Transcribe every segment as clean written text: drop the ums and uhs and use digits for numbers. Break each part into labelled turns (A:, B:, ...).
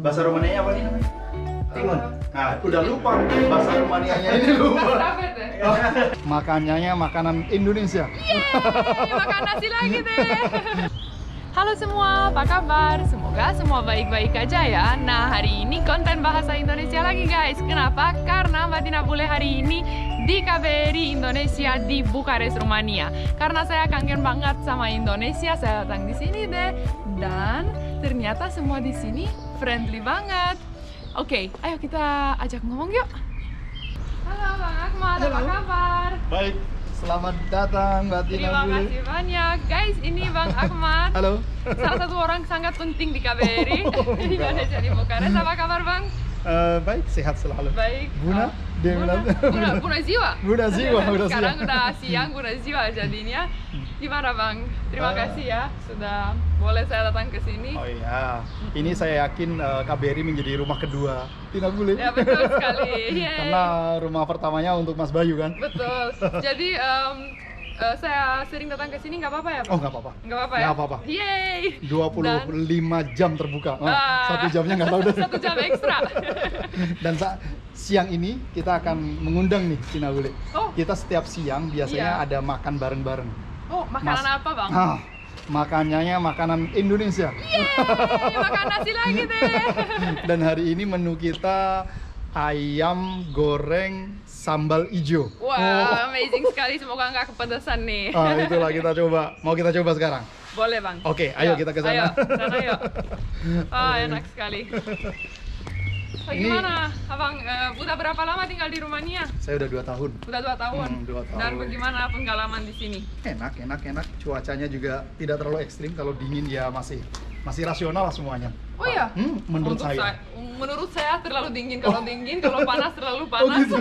A: Bahasa Romanianya apa nih namanya?
B: Timun.
A: Nah, udah lupa bahasa Romanianya ini lupa.
C: Makanannya makanan Indonesia.
D: Makan nasi lagi deh. Halo semua, apa kabar? Semoga semua baik-baik aja ya. Nah, hari ini konten bahasa Indonesia lagi guys. Kenapa? Karena Mbak Tina Bule hari ini di KBRI Indonesia di Bukares, Rumania. Karena saya kangen banget sama Indonesia, saya datang di sini deh. Dan ternyata semua di sini friendly banget. Oke, ayo kita ajak ngomong yuk. Halo Bang Ahmad, apa kabar?
C: Baik, selamat datang Mbak Tina
D: Terima
C: Bule.
D: kasih banyak. Guys, ini Bang Ahmad.
C: Halo.
D: Salah satu orang sangat penting di KBRI Indonesia di Bukares. Apa kabar Bang?
C: Baik, sehat selalu.
D: Baik.
C: Buna? Dia bilang.
D: Buna Ziwa.
C: Buna Ziwa, udah
D: Sekarang
C: siang.
D: udah siang, Buna Ziwa jadinya. Gimana Bang? Terima kasih ya sudah boleh saya datang ke sini.
C: Oh iya, ini saya yakin KBRI menjadi rumah kedua Tina Bule.
D: Ya betul sekali. Yeay.
C: Karena rumah pertamanya untuk Mas Bayu kan?
D: Betul. Jadi saya sering datang ke sini nggak apa-apa ya Bang?
C: Oh nggak apa-apa.
D: Nggak apa-apa ya?
C: Nggak apa-apa.
D: Yeay.
C: 25 jam terbuka. Satu jamnya nggak tahu deh.
D: 1 jam ekstra.
C: Dan siang ini kita akan mengundang nih Tina Bule.
D: Oh.
C: Kita setiap siang biasanya
D: Iya.
C: ada makan bareng-bareng.
D: Oh, makanan apa Bang?
C: Makanannya makanan Indonesia.
D: Yeay, makan nasi lagi deh.
C: Dan hari ini menu kita ayam goreng sambal ijo.
D: Wah, amazing sekali. Semoga nggak kepedesan nih.
C: Itulah kita coba. Mau kita coba sekarang?
D: Boleh Bang.
C: Oke, ayo kita ke sana.
D: Ayo, sana yuk. Enak sekali. Bagaimana, Abang? Udah berapa lama tinggal di Rumania?
C: Saya udah 2 tahun.
D: Udah 2 tahun.
C: 2 tahun.
D: Dan bagaimana pengalaman di sini?
C: Enak. Cuacanya juga tidak terlalu ekstrim. Kalau dingin ya masih rasional lah semuanya.
D: Oh iya?
C: Menurut saya.
D: Menurut saya terlalu dingin kalau dingin, kalau panas terlalu panas.
C: Gitu.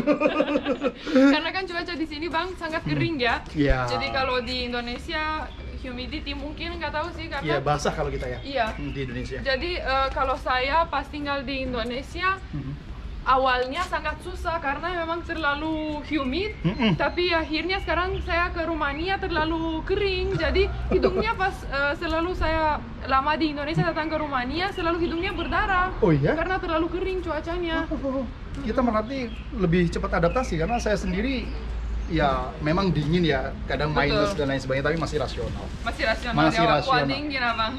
D: Karena kan cuaca di sini Bang sangat kering ya.
C: Iya.
D: Jadi kalau di Indonesia humidity mungkin nggak tahu sih karena
C: Iya, basah kalau kita ya.
D: Iya.
C: Di Indonesia.
D: Jadi kalau saya pas tinggal di Indonesia awalnya sangat susah karena memang terlalu humid. Tapi akhirnya sekarang saya ke Rumania terlalu kering. Jadi hidungnya pas selalu saya lama di Indonesia datang ke Rumania selalu hidungnya berdarah.
C: Oh iya?
D: Karena terlalu kering cuacanya.
C: Kita berarti lebih cepat adaptasi karena saya sendiri ya memang dingin ya, kadang minus dan lain sebagainya, tapi masih rasional.
D: Masih rasional.
C: Masih
D: ya,
C: rasional.
D: Wah, dingin Abang.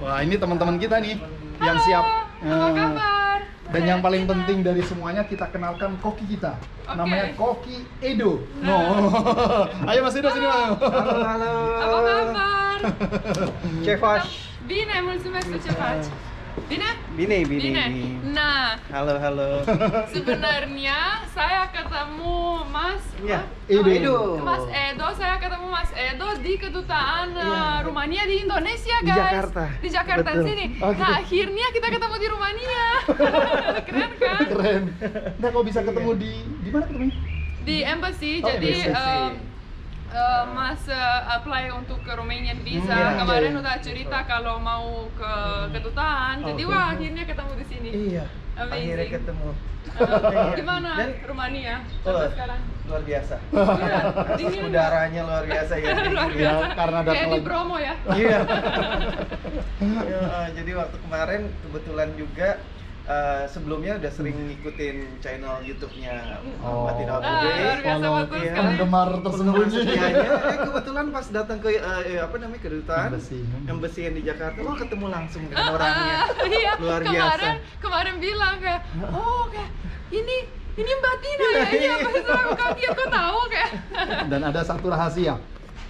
C: Wah, ini teman-teman kita nih yang
D: Halo,
C: siap.
D: apa kabar?
C: Dan yang paling penting dari semuanya kita kenalkan koki kita.
D: Oke.
C: Namanya Koki Edo. No. Ayo Mas Edo sini Mas.
B: Halo.
D: Apa kabar?
B: Cevash.
D: Bine, mulțumesc cu ce faci. Bine?
B: Bine.
D: Nah,
B: Halo.
D: sebenarnya saya ketemu Mas
B: Ya.
C: Edo.
D: Mas Edo, saya ketemu Mas Edo di kedutaan Rumania di Indonesia
B: Di
D: guys.
B: Jakarta.
D: Di Jakarta
B: Betul.
D: sini.
C: Oh, gitu.
D: Nah, akhirnya kita ketemu di Rumania. Keren kan?
C: Keren. Nah, kok bisa ketemu di mana ketemunya?
D: Di embassy.
C: Oh,
D: Jadi
C: embassy.
D: Mas apply untuk ke Romanian visa.
C: Iya,
D: Kemarin
C: iya.
D: udah cerita kalau mau ke kedutaan. Jadi
C: Oke.
D: wah akhirnya ketemu di sini.
B: Iya.
D: Amazing.
B: Akhirnya ketemu.
D: Gimana
B: Dan-
D: Rumania
B: Oh,
D: sampai sekarang?
B: luar biasa.
D: Iya, dingin nggak?
B: Udaranya luar biasa ya.
D: Luar
C: Ya,
D: biasa.
C: karena ada
D: Kayak di
C: telan-
D: Bromo ya.
B: Iya. Jadi waktu kemarin kebetulan juga sebelumnya udah sering ngikutin channel YouTube-nya Mbak Tina Bule.
D: luar biasa,
C: Kalau
D: betul sekali.
C: penggemar tersembunyi.
B: Kebetulan pas datang ke kedutaan embassy yang di Jakarta, ketemu langsung dengan orangnya.
D: Iya,
B: Luar biasa.
D: kemarin bilang kayak, oh kayak ini Mbak Tina ya, iya pas aku kaget kok tahu kayak.
C: Dan ada satu rahasia.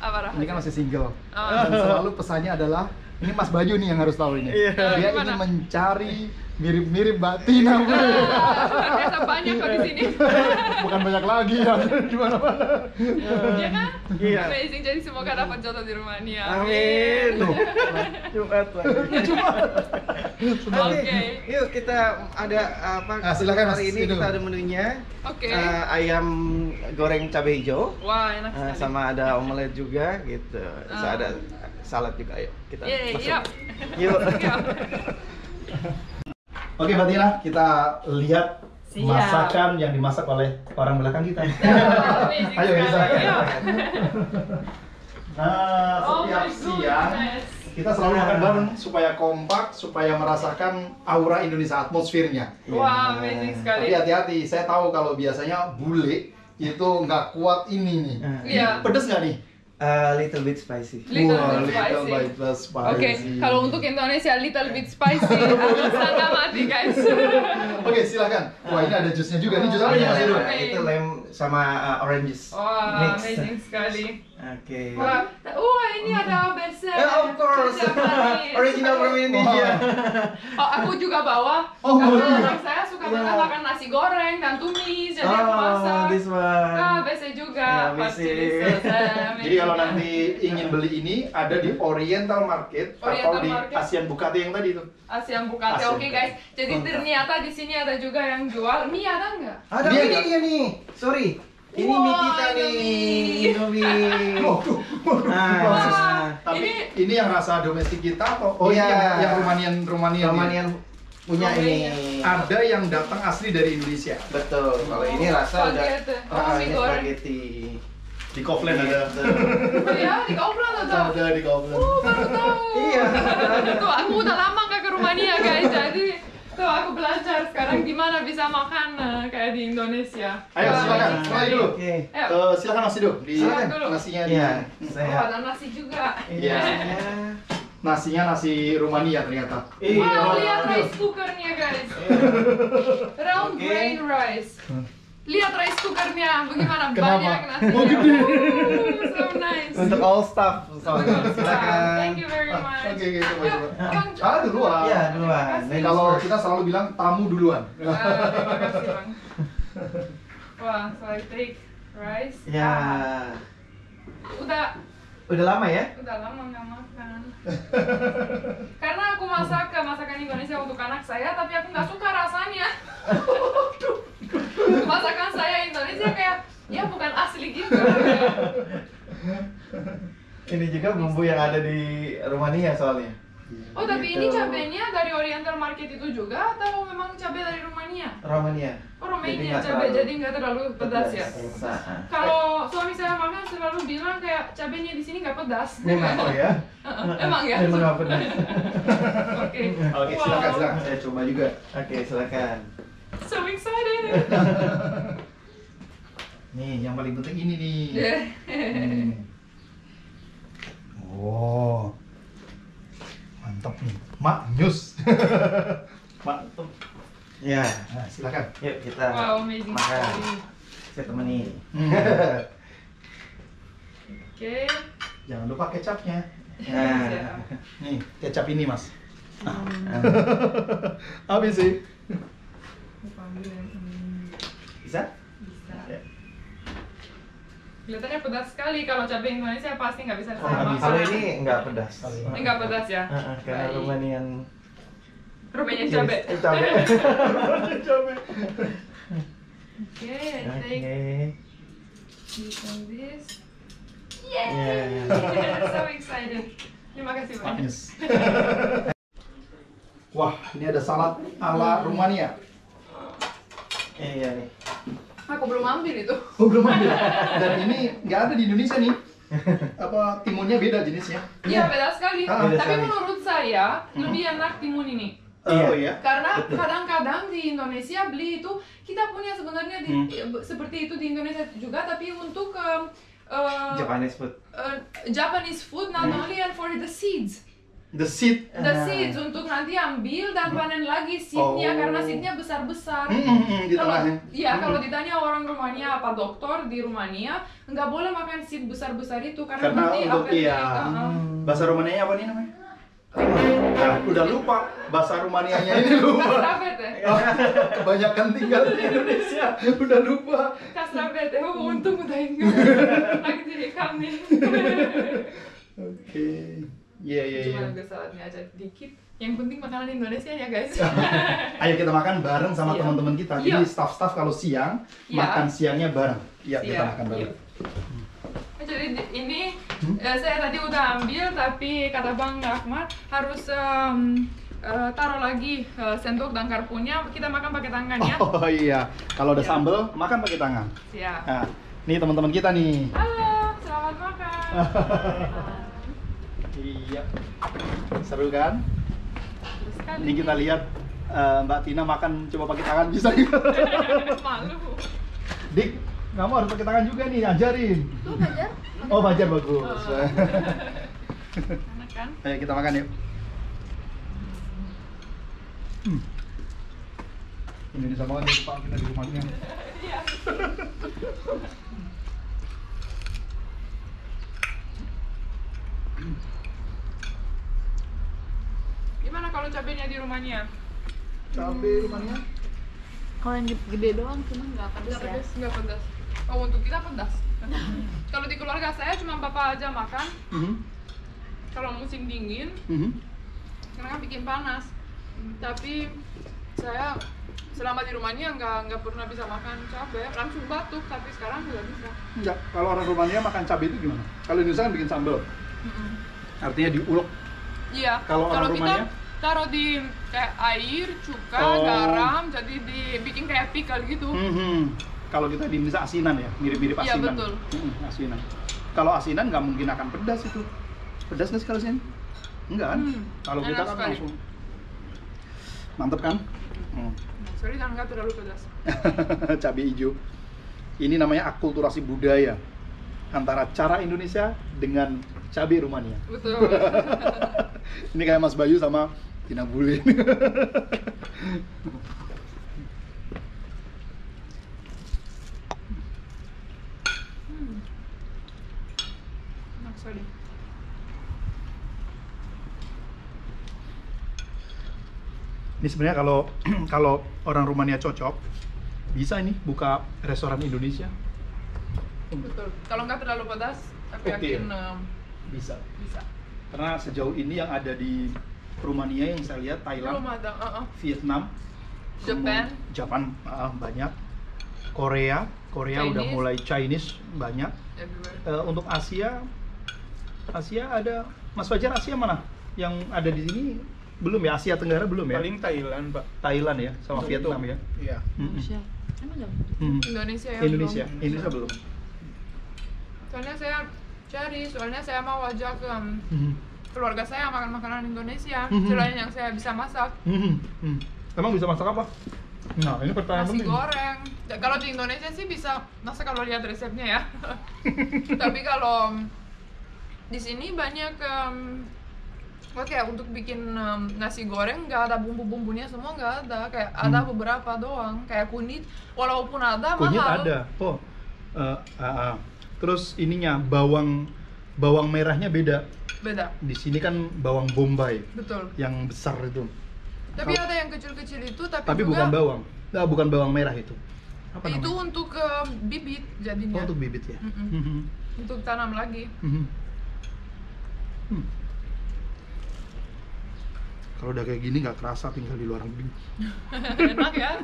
D: Apa
C: Ini kan masih single.
D: Oh.
C: Dan selalu pesannya adalah ini Mas Bayu nih yang harus tahu ini.
B: Iya.
C: Dia
D: Gimana?
C: ingin mencari mirip-mirip Mbak Tina.
D: Biasa banyak kok di sini.
C: Bukan banyak lagi ya di mana-mana.
D: Iya kan?
B: Iya.
D: Amazing, jadi semoga dapat jodoh di Rumania.
B: Amin. Jumat lagi.
D: Oke.
B: Yuk kita ada apa?
C: Silakan, Mas.
B: Hari ini
C: Itu.
B: kita ada menunya.
D: Oke.
B: Ayam goreng cabai hijau.
D: Wah, enak sekali.
B: Sama ada omelet juga gitu. Terus ada salad juga. Ayo kita masuk. Yuk.
A: Oke Mbak Tina, kita lihat
D: Siap.
A: masakan yang dimasak oleh orang belakang kita.
D: Amazing
A: Ayo, bisa.
D: sekali. Ayo.
A: Nah,
D: Oh
A: setiap
D: my
A: siang
D: goodness.
C: Kita selalu makan bareng supaya kompak, supaya merasakan aura Indonesia, atmosfernya.
D: Wah, amazing sekali.
C: Tapi hati-hati, saya tahu kalau biasanya bule itu nggak kuat ini nih.
D: Iya.
C: Pedes nggak nih?
B: Little bit spicy.
D: Little
C: Wah,
D: bit
C: little
D: spicy.
C: bit spicy.
D: Oke, kalau untuk Indonesia little bit spicy, aku setengah mati guys.
C: Oke, silakan. Wah, ini ada jusnya juga. Ini jus apa nih Mas Edo?
D: Oke.
B: Itu lem sama oranges.
D: Wah,
B: Mix.
D: amazing sekali.
B: Oke.
D: Wah, ini ada besar.
B: Of course. Original from Indonesia.
D: Oh, aku juga bawa.
C: Oh,
D: Karena
C: iya.
D: anak saya suka banget makan nasi goreng dan tumis, jadi aku masak.
B: This one.
D: Ah, biasa juga.
B: Ya,
D: Pasti
B: biasa.
C: Jadi kalau nanti ingin beli ini ada di Oriental Market atau
D: Oriental
C: di
D: Market.
C: Asian Bukati yang tadi itu.
D: Asian Bukati,
C: Asian
D: oke guys. Jadi ternyata di sini ada juga yang jual. Mie ada nggak?
B: Ada
C: Dia
B: ini
C: nggak?
B: dia nih. Sorry. Ini
D: Wah,
B: mie kita nih. Indomie. Nah,
C: Tapi
D: Ini-
C: ini yang rasa domestik kita atau
B: Iya.
C: ini yang Romanian
B: Romanian punya ini.
C: Ada yang datang asli dari Indonesia.
B: Betul. Kalau ini rasa udah
D: Spaghetti. Oh, mie
B: ini
D: goreng.
B: spaghetti.
C: Di Koflen ada.
D: Oh ya, di Kaufland ada.
C: Ada di Koflen.
D: Baru tahu.
B: Iya.
D: Tuh, aku udah lama nggak ke Rumania guys, jadi tuh aku belajar sekarang gimana bisa makan kayak di Indonesia.
C: Ayo,
D: Wah,
C: silakan.
D: amazing
C: Mulai
D: sekali.
C: dulu.
B: Oke.
D: Ayo.
C: Silakan Mas Edo di
D: Silakan dulu.
C: nasinya di.
B: Iya.
D: Oh,
B: Saya.
D: ada nasi juga.
C: Iya. Nasinya nasi Rumania ternyata.
D: Wow, lihat rice cookernya guys. Round
B: Oke.
D: grain rice. Lihat rice cookernya, bagaimana
C: Kenapa?
D: banyak nasinya.
C: Oh, gede.
D: So nice.
B: Untuk all staff soalnya. Silakan.
D: Thank you very much.
C: Oke, coba,
D: Ya,
C: coba.
D: Bang.
C: Ah, duluan.
B: Iya, duluan.
D: Terima
C: Kalau kita selalu bilang tamu duluan.
D: Terima kasih bang. Wah, so I take rice.
B: Ya.
D: Udah
B: Lama ya?
D: lama nggak makan. Karena aku masak masakan Indonesia untuk anak saya, tapi aku nggak suka rasanya. Masakan saya Indonesia kayak ya bukan asli gitu.
B: Ini juga bumbu yang ada di Rumania soalnya.
D: Oh, tapi
B: Gitu.
D: ini cabenya dari Oriental Market itu juga atau memang cabai dari Rumania?
B: Romania.
D: Oh,
B: Jadi
D: Romania
B: nggak
D: cabai,
B: terlalu
D: jadi nggak terlalu pedas ya?
B: Nah.
D: Kalau suami saya makan selalu bilang kayak cabenya di sini nggak pedas.
B: Memang oh ya?
D: Emang ya?
B: Memang nggak pedas.
D: Oke.
C: Oke,
D: Wow.
C: silakan. Saya coba juga.
B: Oke, silakan.
D: So excited.
C: Nih, yang paling penting ini nih.
D: Yeah.
C: Oh, mantap nih, maknyus. Mantap.
B: Ya.
C: Nah, silakan.
B: Yuk kita
D: Wow, amazing
B: makan.
D: sekali.
B: Saya temani.
D: Oke.
C: Jangan lupa kecapnya.
B: Nah.
C: Nih, kecap ini mas. Habis sih.
D: Aku ambil yang ini.
B: Bisa?
D: Bisa.
B: Ya.
D: Kelihatannya pedas sekali. Kalau cabai Indonesia pasti nggak bisa
C: Oh,
D: saya
C: nggak
D: makan.
C: bisa.
B: Kalau ini nggak pedas.
D: Ini nggak pedas ya?
B: Karena
D: Baik.
B: Romanian
D: Rupanya cabai.
B: Cabai.
D: Oke, I
B: Oke.
D: take this and this.
B: Yeah.
D: So excited. Terima kasih banyak.
C: Maknyus. Wah, ini ada salad ala Rumania.
B: Iya nih.
D: Aku belum ambil itu.
C: Oh, belum ada. Dan ini nggak ada di Indonesia nih. Apa timunnya beda jenisnya?
D: Iya, beda sekali.
B: Beda
D: Tapi
B: sekali.
D: menurut saya lebih enak timun ini.
C: Oh iya.
D: Karena kadang-kadang di Indonesia beli itu kita punya sebenarnya seperti itu di Indonesia juga, tapi untuk
B: Japanese food.
D: Japanese food not only and for the seeds.
C: The seed.
D: The seeds untuk nanti ambil dan panen lagi seednya
C: Oh.
D: karena seednya besar-besar.
C: Di
D: Kalau
C: tengahnya.
D: ya kalau ditanya orang Rumania apa dokter di Rumania nggak boleh makan seed besar-besar itu karena
C: Karena
D: nanti
C: untuk
D: akan
C: iya. Bahasa Rumania apa nih namanya? Nah, udah lupa bahasa Rumanianya ini lupa.
D: Kastrabet ya?
C: Kebanyakan tinggal di Indonesia, udah lupa.
D: Kastrabet ya? Oh, untung udah ingat. Lagi direkam nih.
C: Oke. Iya, iya, iya.
D: Cuma agak saladnya aja dikit. Yang penting makanan Indonesia ya guys.
C: Ayo kita makan bareng sama
D: Iya.
C: teman-teman kita.
D: Iya.
C: Jadi staff-staff kalau siang
D: Iya.
C: makan siangnya bareng. Iya, kita
D: Iya,
C: makan bareng.
D: Jadi ini saya tadi udah ambil tapi kata Bang Ahmad harus taruh lagi sendok dan garpunya. Kita makan pakai tangan ya.
C: Oh iya, kalau udah
D: Iya.
C: sambel makan pakai tangan.
D: Siap.
C: Nah, nih teman-teman kita nih.
D: Halo, selamat makan.
A: Iya. Seru kan?
D: Terus sekali.
A: Ini kita lihat Mbak Tina makan coba pakai tangan bisa nggak?
D: Malu.
A: Dik, kamu harus pakai tangan juga nih, ajarin.
D: Tuh Fajar.
A: Oh, Fajar bagus.
D: Enak kan?
A: Ayo kita makan yuk. Indonesia banget nih Pak, kita di rumahnya.
D: Iya. Gimana kalau cabenya di rumahnya?
A: Cabai rumahnya?
E: Kalau yang gede doang cuma nggak pedes
D: Nggak
E: ya.
D: pedas, nggak pedas. Oh, untuk kita pedas. Kalau di keluarga saya cuma papa aja makan. Kalau musim dingin, karena kan bikin panas. Tapi saya selama di rumahnya nggak pernah bisa makan cabai, langsung batuk. Tapi sekarang udah bisa.
A: Enggak, kalau orang Rumania makan cabai itu gimana? Kalau Indonesia kan bikin sambal. Artinya diulek.
D: Iya.
A: Kalau orang
D: kita
A: Rumania?
D: taruh di kayak air, cuka,
A: Oh.
D: garam, jadi dibikin kayak pickle gitu.
A: Kalau kita di Indonesia asinan ya, mirip-mirip
D: Iya,
A: asinan.
D: betul.
A: Asinan. Kalau asinan nggak mungkin akan pedas itu. Pedas nggak sih kalau asinan? Enggak kan? Kalau kita
D: Enak
A: kan
D: sekali.
A: langsung. Mantep kan?
D: Sorry, dan nggak terlalu pedas.
A: Cabai hijau. Ini namanya akulturasi budaya antara cara Indonesia dengan cabai Rumania.
D: Betul.
A: Ini kayak Mas Bayu sama Tina Bule.
D: Enak sekali.
A: Ini sebenarnya kalau kalau orang Rumania cocok, bisa ini buka restoran Indonesia.
D: Betul. Kalau nggak terlalu pedas, tapi
A: Oke.
D: yakin
A: Bisa.
D: bisa.
A: Karena sejauh ini yang ada di Rumania yang saya lihat
D: Belum
A: Thailand,
D: ada.
A: Vietnam, Japan banyak, Korea udah
D: Chinese.
A: mulai Chinese banyak.
D: Everywhere.
A: Untuk Asia ada Mas Fajar, Asia mana? Yang ada di sini belum ya? Asia Tenggara belum ya?
B: Paling Thailand, Pak.
A: Thailand ya, sama Vietnam ya.
B: Iya.
E: Indonesia. Emang nggak?
D: Indonesia ya.
A: Indonesia,
D: belum.
A: Indonesia belum.
D: Soalnya saya cari, soalnya saya mau ajak keluarga saya makan makanan Indonesia. Selain yang saya bisa masak.
A: Emang bisa masak apa? Nah, ini pertanyaan
D: Nasi
A: penting.
D: goreng. Kalau di Indonesia sih bisa masak kalau lihat resepnya ya. Tapi kalau di sini banyak oke, untuk bikin nasi goreng nggak ada bumbu-bumbunya semua, nggak ada. Kayak ada beberapa doang. Kayak kunyit, walaupun ada
A: Kunyit
D: mahal.
A: ada. Oh. Terus ininya bawang merahnya beda.
D: Beda,
A: Di sini kan bawang bombay
D: betul.
A: yang besar itu.
D: Tapi ada yang kecil-kecil itu,
A: Tapi
D: juga
A: bukan bawang. Nah, bukan bawang merah itu. Apa
D: itu
A: namanya?
D: untuk bibit jadinya.
A: Oh, untuk bibit ya.
D: Untuk tanam lagi.
A: Kalau udah kayak gini nggak kerasa tinggal di luar negeri.
D: Enak ya.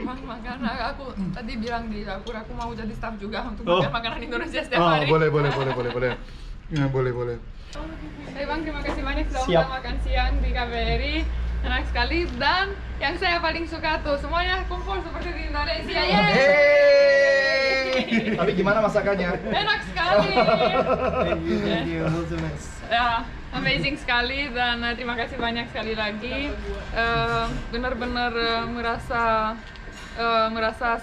D: Makanya aku tadi bilang di dapur aku mau jadi staff juga untuk
A: Oh.
D: makan makanan Indonesia setiap hari.
A: Boleh. Ya, boleh.
D: Hey Bang, terima kasih banyak sudah
A: Siap.
D: undang makan siang di KBRI. Enak sekali, dan yang saya paling suka tuh semuanya kumpul seperti di Indonesia. Yeay!
A: Tapi gimana masakannya?
D: Enak sekali.
B: Thank you.
D: Ya, amazing sekali, dan terima kasih banyak sekali lagi. Benar-benar merasa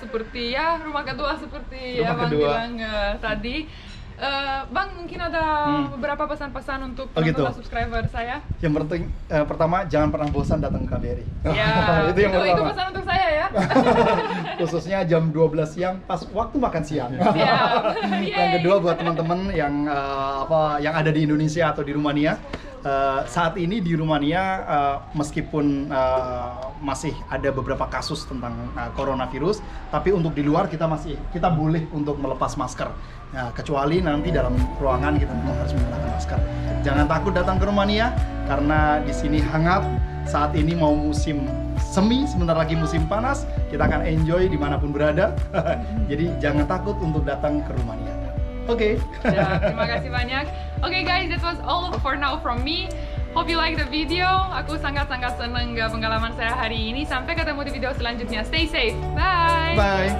D: seperti ya rumah kedua seperti
A: Rumah
D: Abang
A: kedua.
D: bilang tadi. Bang, mungkin ada beberapa pesan-pesan untuk
A: gitu.
D: subscriber saya.
A: Yang penting pertama jangan pernah bosan datang ke KBRI.
D: Ya,
A: itu yang pertama.
D: itu pesan untuk saya ya.
A: Khususnya jam 12 siang pas waktu makan siang.
D: Siap.
A: Yang
D: Yeay.
A: kedua buat teman-teman yang yang ada di Indonesia atau di Rumania. Saat ini di Rumania meskipun masih ada beberapa kasus tentang coronavirus, tapi untuk di luar kita boleh untuk melepas masker. Ya, kecuali nanti dalam ruangan kita memang harus menggunakan masker. Jangan takut datang ke Rumania karena di sini hangat. Saat ini mau musim semi, sebentar lagi musim panas. Kita akan enjoy dimanapun berada. Jadi jangan takut untuk datang ke Rumania. Oke.
D: Ya, terima kasih banyak. Okay guys, that was all for now from me. Hope you like the video. Aku sangat-sangat senang pengalaman saya hari ini. Sampai ketemu di video selanjutnya. Stay safe. Bye.
A: Bye.